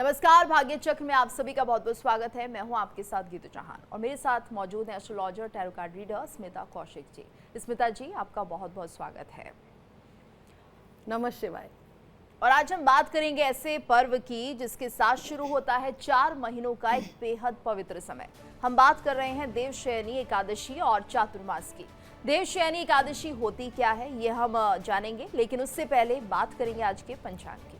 नमस्कार, भाग्य चक्र में आप सभी का बहुत बहुत स्वागत है। मैं हूं आपके साथ गीतू चौहान और मेरे साथ मौजूद हैं astrologer tarot card reader Smita Kaushik ji. Smita ji, आपका बहुत बहुत स्वागत है। नमः शिवाय। और आज हम बात करेंगे ऐसे पर्व की जिसके साथ शुरू होता है 4 महीनों का एक बेहद पवित्र समय। हम बात कर रहे हैं देवशयनी एकादशी और चातुर्मास की। देवशयनी एकादशी होती क्या है ये हम जानेंगे, लेकिन उससे पहले बात करेंगे आज के पंचांग की।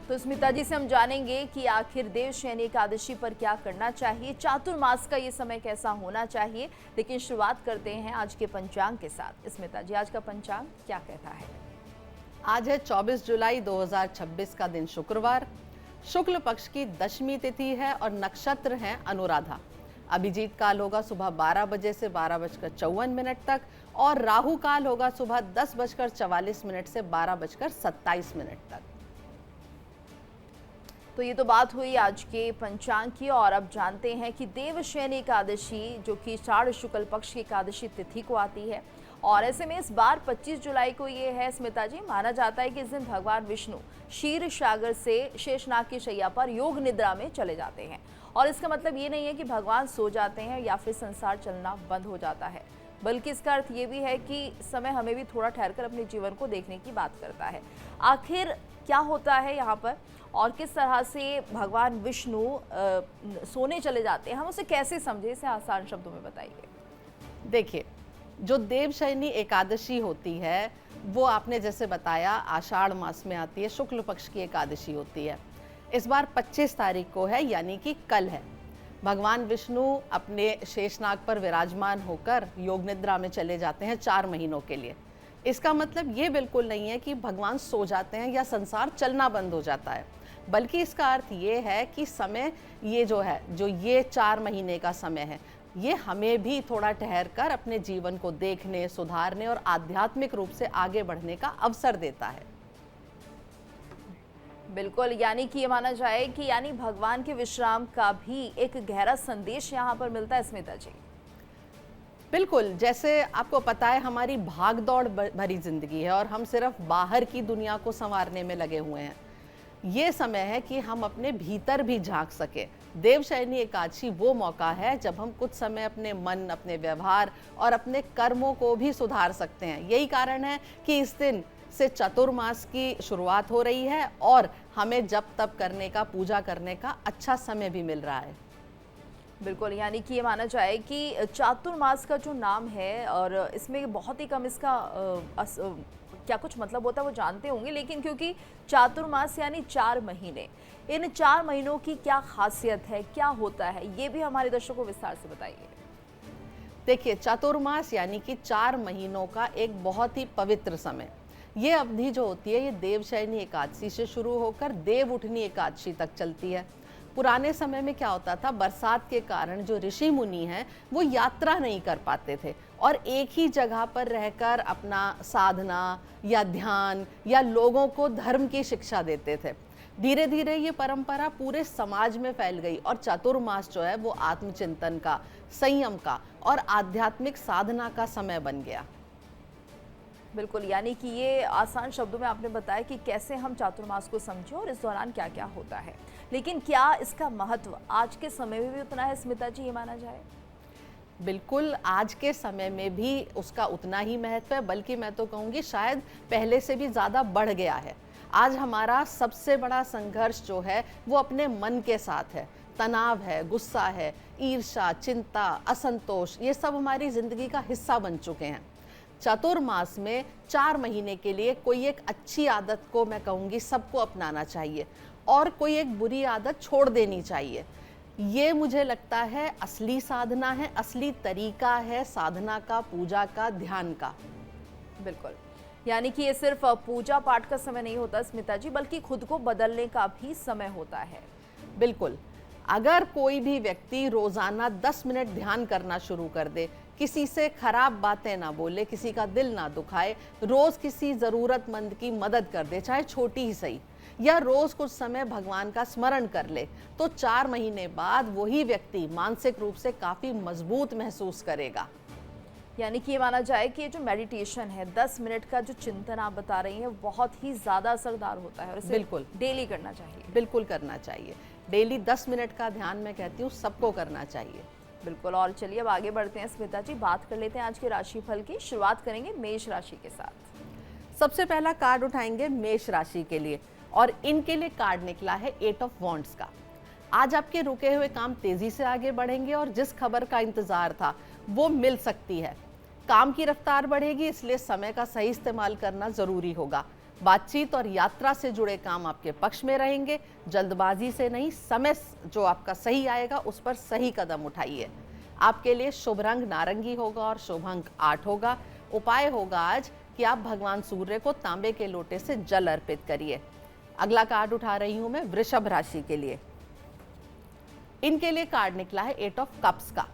तो स्मिता जी से हम जानेंगे कि आखिर देवशयनी एकादशी पर क्या करना चाहिए, चातुर्मास का ये समय कैसा होना चाहिए। लेकिन शुरुआत करते हैं आज के पंचांग के साथ। स्मिता जी, आज का पंचांग क्या कहता है? आज है 24 जुलाई 2026 का दिन, शुक्रवार। शुक्ल पक्ष की दशमी तिथि है और नक्षत्र हैं अनुराधा। अभिजीत काल होगा सुबह 12 बजे से 12:54 तक और राहु काल होगा सुबह 10:44 से 12:27 तक। तो ये तो बात हुई आज के पंचांग की, और अब जानते हैं कि देवशयनी एकादशी जो कि शारद शुक्ल पक्ष की एकादशी तिथि को आती है, और ऐसे में इस बार 25 जुलाई को ये है स्मिता जी। माना जाता है कि इस दिन भगवान विष्णु क्षीर सागर से शेषनाग की शैया पर योग निद्रा में चले जाते हैं। और इसका मतलब ये नहीं है कि भगवान सो जाते हैं या फिर संसार चलना बंद हो जाता है, बल्कि इसका अर्थ ये भी है कि समय हमें भी थोड़ा ठहरकर अपने जीवन को देखने की बात करता है। आखिर क्या होता है यहाँ पर और किस तरह से भगवान विष्णु सोने चले जाते हैं, हम उसे कैसे समझे, इसे आसान शब्दों में बताइए। देखिए, जो देवशयनी एकादशी होती है वो आपने जैसे बताया आषाढ़ मास में आती है, शुक्ल पक्ष की एकादशी होती है। इस बार 25 तारीख को है, यानी कि कल है। भगवान विष्णु अपने शेषनाग पर विराजमान होकर योग निद्रा में चले जाते हैं 4 महीनों के लिए। इसका मतलब ये बिल्कुल नहीं है कि भगवान सो जाते हैं या संसार चलना बंद हो जाता है, बल्कि इसका अर्थ ये है कि समय ये जो ये 4 महीने का समय है, ये हमें भी थोड़ा ठहर कर अपने जीवन को देखने, सुधारने और आध्यात्मिक रूप से आगे बढ़ने का अवसर देता है। बिल्कुल, यानी कि ये माना जाए कि यानी भगवान के विश्राम का भी एक गहरा संदेश यहाँ पर मिलता है स्मिता जी। बिल्कुल, जैसे आपको पता है हमारी भाग दौड़ भरी जिंदगी है और हम सिर्फ बाहर की दुनिया को संवारने में लगे हुए हैं। ये समय है कि हम अपने भीतर भी झांक सके। देवशयनी एकादशी वो मौका है जब हम कुछ समय अपने मन, अपने व्यवहार और अपने कर्मों को भी सुधार सकते हैं। यही कारण है कि इस दिन से चतुर्मास की शुरुआत हो रही है और हमें जप तप करने का, पूजा करने का अच्छा समय भी मिल रहा है। बिल्कुल, यानी कि ये माना जाए कि चातुर्मास का जो नाम है, और इसमें बहुत ही कम इसका क्या कुछ मतलब होता है वो जानते होंगे, लेकिन क्योंकि चातुर्मास यानी 4 महीने, इन 4 महीनों की क्या खासियत है, क्या होता है, ये भी हमारे दर्शकों को विस्तार से बताइए। देखिए, चातुर्मास यानी कि 4 महीनों का एक बहुत ही पवित्र समय। ये अवधि जो होती है ये देवशयनी एकादशी से शुरू होकर देव उठनी एकादशी तक चलती है। पुराने समय में क्या होता था, बरसात के कारण जो ऋषि मुनि हैं वो यात्रा नहीं कर पाते थे और एक ही जगह पर रहकर अपना साधना या ध्यान या लोगों को धर्म की शिक्षा देते थे। धीरे धीरे ये परंपरा पूरे समाज में फैल गई और चातुर्मास जो है वो आत्मचिंतन का, संयम का और आध्यात्मिक साधना का समय बन गया। बिल्कुल, यानी कि ये आसान शब्दों में आपने बताया कि कैसे हम चातुर्मास को समझें और इस दौरान क्या क्या होता है, लेकिन क्या इसका महत्व आज के समय में भी उतना है स्मिता जी, ये माना जाए? बिल्कुल, आज के समय में भी उसका उतना ही महत्व है, बल्कि मैं तो कहूँगी शायद पहले से भी ज़्यादा बढ़ गया है। आज हमारा सबसे बड़ा संघर्ष जो है वो अपने मन के साथ है। तनाव है, गुस्सा है, ईर्ष्या, चिंता, असंतोष, ये सब हमारी ज़िंदगी का हिस्सा बन चुके हैं। चतुर्मास में 4 महीने के लिए कोई एक अच्छी आदत को मैं कहूँगी सबको अपनाना चाहिए और कोई एक बुरी आदत छोड़ देनी चाहिए। ये मुझे लगता है असली साधना है, असली तरीका है साधना का, पूजा का, ध्यान का। बिल्कुल, यानी कि ये सिर्फ पूजा पाठ का समय नहीं होता स्मिता जी, बल्कि खुद को बदलने का भी समय होता है। बिल्कुल, अगर कोई भी व्यक्ति रोजाना 10 मिनट ध्यान करना शुरू कर दे किसी से खराब बातें ना बोले, किसी का दिल ना दुखाए, रोज किसी जरूरतमंद की मदद कर दे, चाहे छोटी ही सही, या रोज कुछ समय भगवान का स्मरण कर ले, तो 4 महीने बाद वही व्यक्ति मानसिक रूप से काफी मजबूत महसूस करेगा। यानी कि ये माना जाए कि ये जो मेडिटेशन है, 10 मिनट का जो चिंतन आप बता रही हैं, बहुत ही ज़्यादा असरदार होता है और इसे बिल्कुल डेली करना चाहिए। बिल्कुल करना चाहिए। डेली 10 मिनट का ध्यान मैं कहती हूँ सबको करना चाहिए। बिल्कुल। और चलिए अब आगे बढ़ते हैं स्मिता जी, बात कर लेते हैं आज के राशिफल की। शुरुआत करेंगे मेष राशि के साथ। सबसे पहला कार्ड उठाएंगे मेष राशि के लिए और इनके लिए कार्ड निकला है 8 ऑफ वॉन्ड्स का। आज आपके रुके हुए काम तेजी से आगे बढ़ेंगे और जिस खबर का इंतजार था वो मिल सकती है। काम की रफ्तार बढ़ेगी, इसलिए समय का सही इस्तेमाल करना जरूरी होगा। बातचीत और यात्रा से जुड़े काम आपके पक्ष में रहेंगे। जल्दबाजी से नहीं, समय जो आपका सही आएगा उस पर सही कदम उठाइए। आपके लिए शुभ रंग नारंगी होगा और शुभ अंक 8 होगा। उपाय होगा आज कि आप भगवान सूर्य को तांबे के लोटे से जल अर्पित करिए। अगला कार्ड उठा रही हूं मैं वृषभ राशि के लिए। इनके लिए कार्ड निकला है 8 ऑफ कप्स का।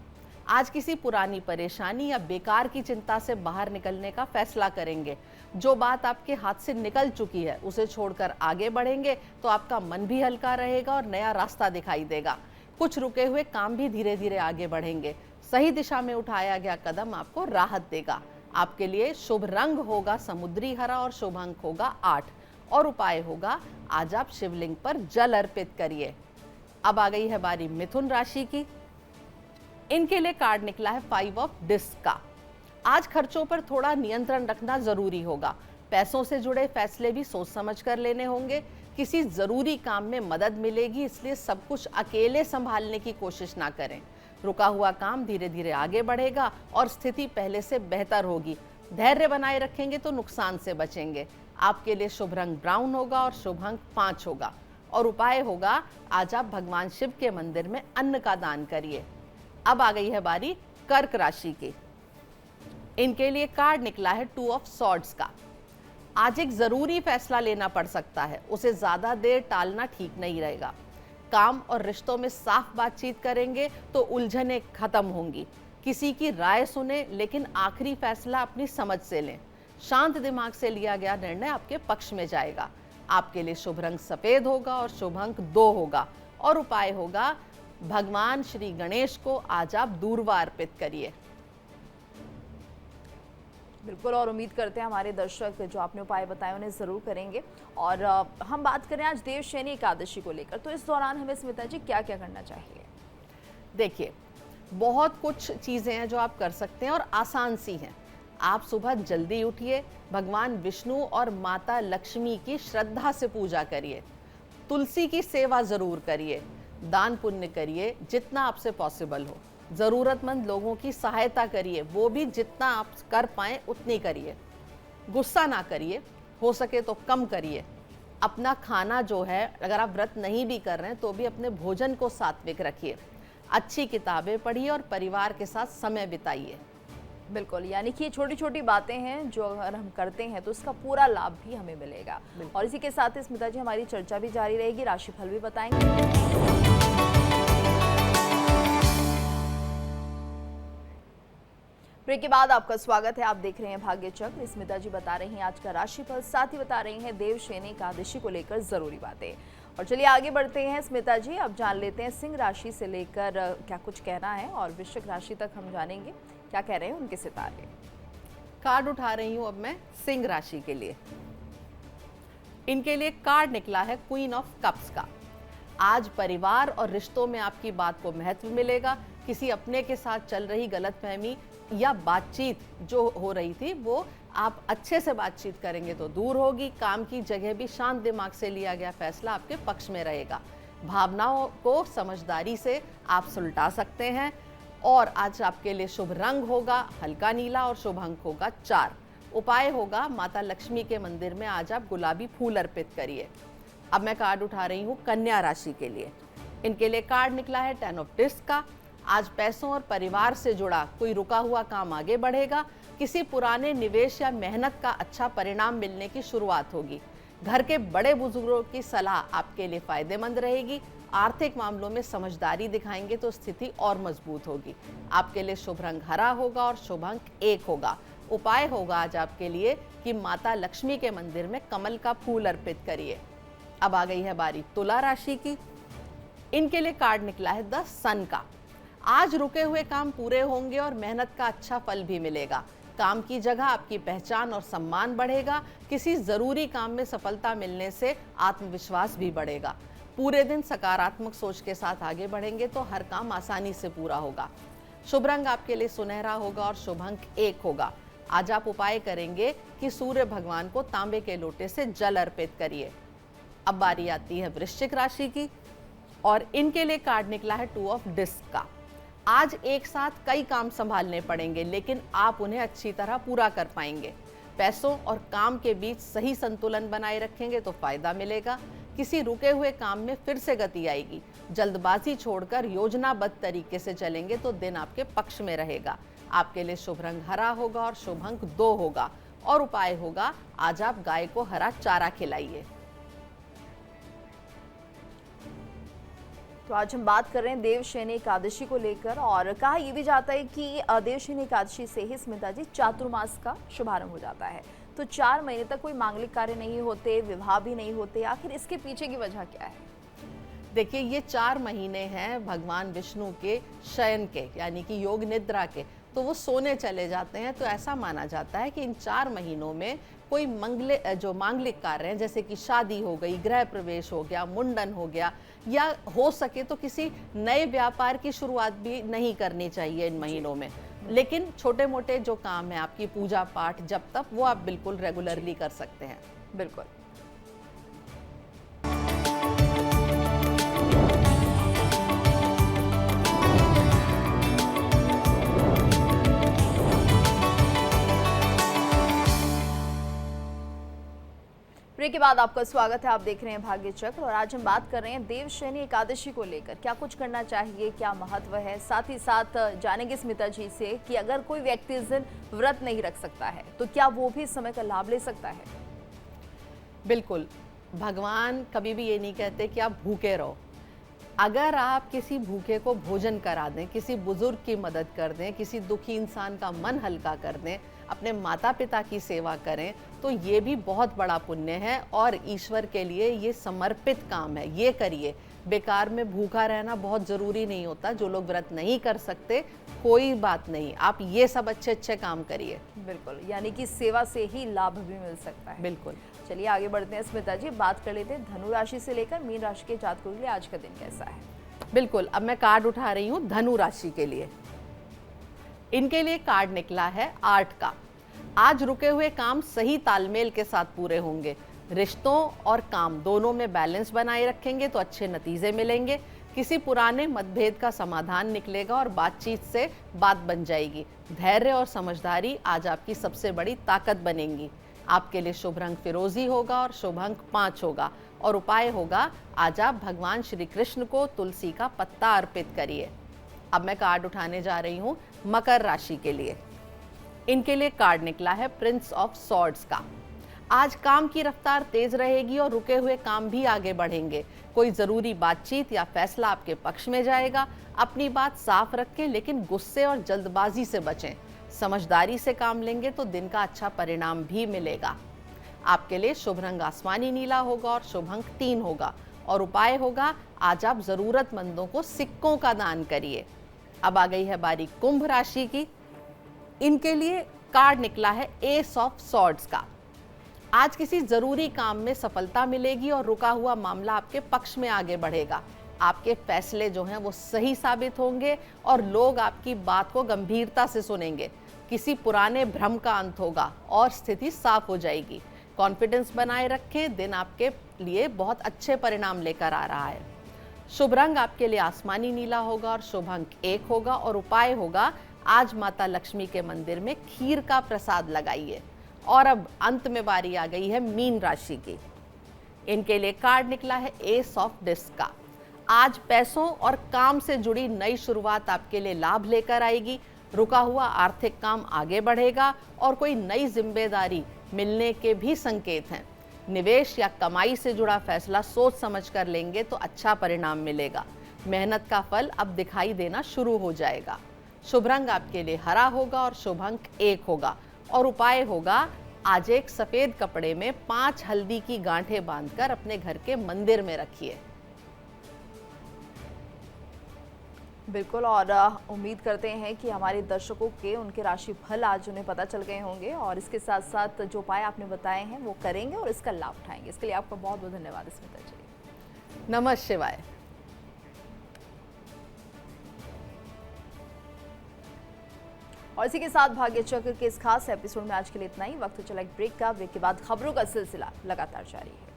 आज किसी पुरानी परेशानी या बेकार की चिंता से बाहर निकलने का फैसला करेंगे। जो बात आपके हाथ से निकल चुकी है उसे छोड़कर आगे बढ़ेंगे तो आपका मन भी हल्का रहेगा और नया रास्ता दिखाई देगा। कुछ रुके हुए काम भी धीरे धीरे आगे बढ़ेंगे। सही दिशा में उठाया गया कदम आपको राहत देगा। आपके लिए शुभ रंग होगा समुद्री हरा और शुभ अंक होगा 8 और उपाय होगा आज आप शिवलिंग पर जल अर्पित करिए। अब आ गई है बारी मिथुन राशि की। इनके लिए कार्ड निकला है 5 ऑफ डिस्क का। आज खर्चों पर थोड़ा नियंत्रण रखना जरूरी होगा। पैसों से जुड़े फैसले भी सोच समझ कर लेने होंगे। किसी जरूरी काम में मदद मिलेगी, इसलिए सब कुछ अकेले संभालने की कोशिश ना करें। रुका हुआ काम धीरे धीरे आगे बढ़ेगा और स्थिति पहले से बेहतर होगी। धैर्य बनाए रखेंगे तो नुकसान से बचेंगे। आपके लिए शुभ रंग ब्राउन होगा और शुभ अंक 5 होगा और उपाय होगा आज आप भगवान शिव के मंदिर में अन्न का दान करिए। अब आ गई है बारी कर्क राशि की। इनके लिए कार्ड निकला है 2 ऑफ सॉर्ड्स का। आज एक जरूरी फैसला लेना पड़ सकता है, उसे ज्यादा देर टालना ठीक नहीं रहेगा। काम और रिश्तों में साफ बातचीत करेंगे तो उलझनें खत्म होंगी। किसी की राय सुने लेकिन आखिरी फैसला अपनी समझ से लें। शांत दिमाग से लिया गया निर्णय आपके पक्ष में जाएगा। आपके लिए शुभ रंग सफेद होगा और शुभ अंक 2 होगा और उपाय होगा भगवान श्री गणेश को आज आप दूर्वा अर्पित करिए। बिल्कुल। और उम्मीद करते हैं हमारे दर्शक जो आपने उपाय बताए उन्हें ज़रूर करेंगे। और हम बात करें आज देवशयनी एकादशी को लेकर, तो इस दौरान हमें स्मिता जी क्या क्या करना चाहिए? देखिए, बहुत कुछ चीज़ें हैं जो आप कर सकते हैं और आसान सी हैं। आप सुबह जल्दी उठिए, भगवान विष्णु और माता लक्ष्मी की श्रद्धा से पूजा करिए, तुलसी की सेवा ज़रूर करिए, दान पुण्य करिए जितना आपसे पॉसिबल हो, ज़रूरतमंद लोगों की सहायता करिए, वो भी जितना आप कर पाएँ उतनी करिए। गुस्सा ना करिए, हो सके तो कम करिए। अपना खाना जो है, अगर आप व्रत नहीं भी कर रहे हैं तो भी अपने भोजन को सात्विक रखिए। अच्छी किताबें पढ़िए और परिवार के साथ समय बिताइए। बिल्कुल। यानी कि ये छोटी छोटी बातें हैं जो अगर हम करते हैं तो इसका पूरा लाभ भी हमें मिलेगा। और इसी के साथ ही स्मिता जी हमारी चर्चा भी जारी रहेगी, राशिफल भी बताएंगे। ब्रेक के बाद आपका स्वागत है। आप देख रहे हैं भाग्य चक्र। स्मिता जी बता रही हैं आज का राशिफल, साथ ही बता रही हैं देवशयनी एकादशी को लेकर जरूरी बातें। और चलिए आगे बढ़ते हैं स्मिता जी, अब जान लेते हैं सिंह राशि से लेकर क्या कुछ कहना है और वृश्चिक राशि तक हम जानेंगे क्या कह रहे हैं उनके सितारे। कार्ड उठा रही हूं अब मैं सिंह राशि के लिए। इनके लिए कार्ड निकला है क्वीन ऑफ कप्स का। आज परिवार और रिश्तों में आपकी बात को महत्व मिलेगा। किसी अपने के साथ चल रही गलतफहमी या बातचीत जो हो रही थी वो आप अच्छे से बातचीत करेंगे तो दूर होगी। काम की जगह भी शांत दिमाग से लिया गया फैसला आपके पक्ष में रहेगा। भावनाओं को समझदारी से आप सुलटा सकते हैं। और आज आपके लिए शुभ रंग होगा हल्का नीला और शुभ अंक होगा 4। उपाय होगा माता लक्ष्मी के मंदिर में आज आप गुलाबी फूल अर्पित करिए। अब मैं कार्ड उठा रही हूँ कन्या राशि के लिए। इनके लिए कार्ड निकला है 10 ऑफ डिस्क का। आज पैसों और परिवार से जुड़ा कोई रुका हुआ काम आगे बढ़ेगा। किसी पुराने निवेश या मेहनत का अच्छा परिणाम मिलने की शुरुआत होगी। घर के बड़े बुजुर्गों की सलाह आपके लिए फायदेमंद रहेगी। आर्थिक मामलों में समझदारी दिखाएंगे तो स्थिति और मजबूत होगी। आपके लिए शुभ रंग हरा होगा और शुभ अंक 1 होगा। उपाय होगा आज आपके लिए कि माता लक्ष्मी के मंदिर में कमल का फूल अर्पित करिए। अब आ गई है बारी तुला राशि की। इनके लिए कार्ड निकला है द सन का। आज रुके हुए काम पूरे होंगे और मेहनत का अच्छा फल भी मिलेगा। काम की जगह आपकी पहचान और सम्मान बढ़ेगा। किसी जरूरी काम में सफलता मिलने से आत्मविश्वास भी बढ़ेगा। पूरे दिन सकारात्मक सोच के साथ आगे बढ़ेंगे तो हर काम आसानी से पूरा होगा। शुभ रंग आपके लिए सुनहरा होगा और शुभ अंक 1 होगा। आज आप उपाय करेंगे कि सूर्य भगवान को तांबे के लोटे से जल अर्पित करिए। अब बारी आती है वृश्चिक राशि की और इनके लिए कार्ड निकला है 2 ऑफ डिस्क का। आज एक साथ कई काम संभालने पड़ेंगे लेकिन आप उन्हें अच्छी तरह पूरा कर पाएंगे। पैसों और काम के बीच सही संतुलन बनाए रखेंगे तो फायदा मिलेगा। किसी रुके हुए काम में फिर से गति आएगी। जल्दबाजी छोड़कर योजनाबद्ध तरीके से चलेंगे तो दिन आपके पक्ष में रहेगा। आपके लिए शुभ रंग हरा होगा और शुभ अंक 2 होगा और उपाय होगा आज आप गाय को हरा चारा खिलाइए। तो आज हम बात कर रहे हैं देवशयनी एकादशी को लेकर और कहा यह भी जाता है कि देवशयनी एकादशी से ही स्मिता जी चातुर्मास का शुभारंभ हो जाता है। तो 4 महीने तक कोई मांगलिक कार्य नहीं होते, विवाह भी नहीं होते, आखिर इसके पीछे की वजह क्या है? देखिए, ये 4 महीने हैं भगवान विष्णु के शयन के, यानी कि योग निद्रा के। तो वो सोने चले जाते हैं। तो ऐसा माना जाता है कि इन 4 महीनों में कोई जो मांगलिक कार्य हैं, जैसे कि शादी हो गई, गृह प्रवेश हो गया, मुंडन हो गया, या हो सके तो किसी नए व्यापार की शुरुआत भी नहीं करनी चाहिए इन महीनों में। लेकिन छोटे मोटे जो काम है, आपकी पूजा पाठ, जब तक, वो आप बिल्कुल रेगुलरली कर सकते हैं। बिल्कुल। ब्रेक के बाद आपका स्वागत है। आप देख रहे हैं भाग्य चक्र और आज हम बात कर रहे हैं देवशयनी एकादशी को लेकर। क्या कुछ करना चाहिए, क्या महत्व है, साथ ही साथ जानेंगे स्मिता जी से कि अगर कोई व्यक्ति इस दिन व्रत नहीं रख सकता है तो क्या वो भी इस समय का लाभ ले सकता है? बिल्कुल, भगवान कभी भी ये नहीं कहते कि आप भूखे रहो। अगर आप किसी भूखे को भोजन करा दें, किसी बुजुर्ग की मदद कर दें, किसी दुखी इंसान का मन हल्का कर दें, अपने माता पिता की सेवा करें, तो ये भी बहुत बड़ा पुण्य है और ईश्वर के लिए ये समर्पित काम है। ये करिए। बेकार में भूखा रहना बहुत ज़रूरी नहीं होता। जो लोग व्रत नहीं कर सकते, कोई बात नहीं, आप ये सब अच्छे अच्छे काम करिए। बिल्कुल, यानी कि सेवा से ही लाभ भी मिल सकता है। बिल्कुल। चलिए आगे बढ़ते हैं स्मिता जी, बात कर लेते हैं धनु राशि से लेकर मीन राशि के जातकों के लिए आज का दिन कैसा है? बिल्कुल, अब मैं कार्ड उठा रही हूँ धनु राशि के लिए। इनके लिए कार्ड निकला है 8 का। आज रुके हुए काम सही तालमेल के साथ पूरे होंगे। रिश्तों और काम दोनों में बैलेंस बनाए रखेंगे तो अच्छे नतीजे मिलेंगे। किसी पुराने मतभेद का समाधान निकलेगा और बातचीत से बात बन जाएगी। धैर्य और समझदारी आज आपकी सबसे बड़ी ताकत बनेंगी। आपके लिए शुभ रंग फिरोजी होगा और शुभ अंक 5 होगा और उपाय होगा आज आप भगवान श्री कृष्ण को तुलसी का पत्ता अर्पित करिए। अब मैं कार्ड उठाने जा रही हूँ मकर राशि के लिए। इनके लिए कार्ड निकला है प्रिंस ऑफ सॉर्ड्स का। आज काम की रफ्तार तेज रहेगी और रुके हुए काम भी आगे बढ़ेंगे। कोई जरूरी बातचीत या फैसला आपके पक्ष में जाएगा। अपनी बात साफ रखें लेकिन गुस्से और जल्दबाजी से बचें। समझदारी से काम लेंगे तो दिन का अच्छा परिणाम भी मिलेगा। आपके लिए शुभ रंग आसमानी नीला होगा और शुभ अंक 3 होगा और उपाय होगा आज आप जरूरतमंदों को सिक्कों का दान करिए। अब आ गई है बारी कुंभ राशि की। इनके लिए कार्ड निकला है एस ऑफ सॉर्ड्स का। आज किसी जरूरी काम में सफलता मिलेगी और रुका हुआ मामला आपके पक्ष में आगे बढ़ेगा। आपके फैसले जो हैं वो सही साबित होंगे और लोग आपकी बात को गंभीरता से सुनेंगे। किसी पुराने भ्रम का अंत होगा और स्थिति साफ हो जाएगी। कॉन्फिडेंस बनाए रखें, दिन आपके लिए बहुत अच्छे परिणाम लेकर आ रहा है। शुभ रंग आपके लिए आसमानी नीला होगा और शुभ अंक 1 होगा और उपाय होगा आज माता लक्ष्मी के मंदिर में खीर का प्रसाद लगाइए। और अब अंत में बारी आ गई है मीन राशि की। इनके लिए कार्ड निकला है एस ऑफ डिस्क का। आज पैसों और काम से जुड़ी नई शुरुआत आपके लिए लाभ लेकर आएगी। रुका हुआ आर्थिक काम आगे बढ़ेगा और कोई नई जिम्मेदारी मिलने के भी संकेत हैं। निवेश या कमाई से जुड़ा फैसला सोच समझ कर लेंगे तो अच्छा परिणाम मिलेगा। मेहनत का फल अब दिखाई देना शुरू हो जाएगा। शुभ रंग आपके लिए हरा होगा और शुभ अंक 1 होगा। और उपाय होगा, आज एक सफेद कपड़े में 5 हल्दी की गांठें बांधकर अपने घर के मंदिर में रखिए। बिल्कुल, और उम्मीद करते हैं कि हमारे दर्शकों के उनके राशि फल आज उन्हें पता चल गए होंगे और इसके साथ साथ जो उपाय आपने बताए हैं वो करेंगे और इसका लाभ उठाएंगे। इसके लिए आपका बहुत बहुत धन्यवाद स्मिता जी। नमः शिवाय। और इसी के साथ भाग्य चक्र के इस खास एपिसोड में आज के लिए इतना ही। वक्त हो चला एक ब्रेक का। ब्रेक के बाद खबरों का सिलसिला लगातार जारी है।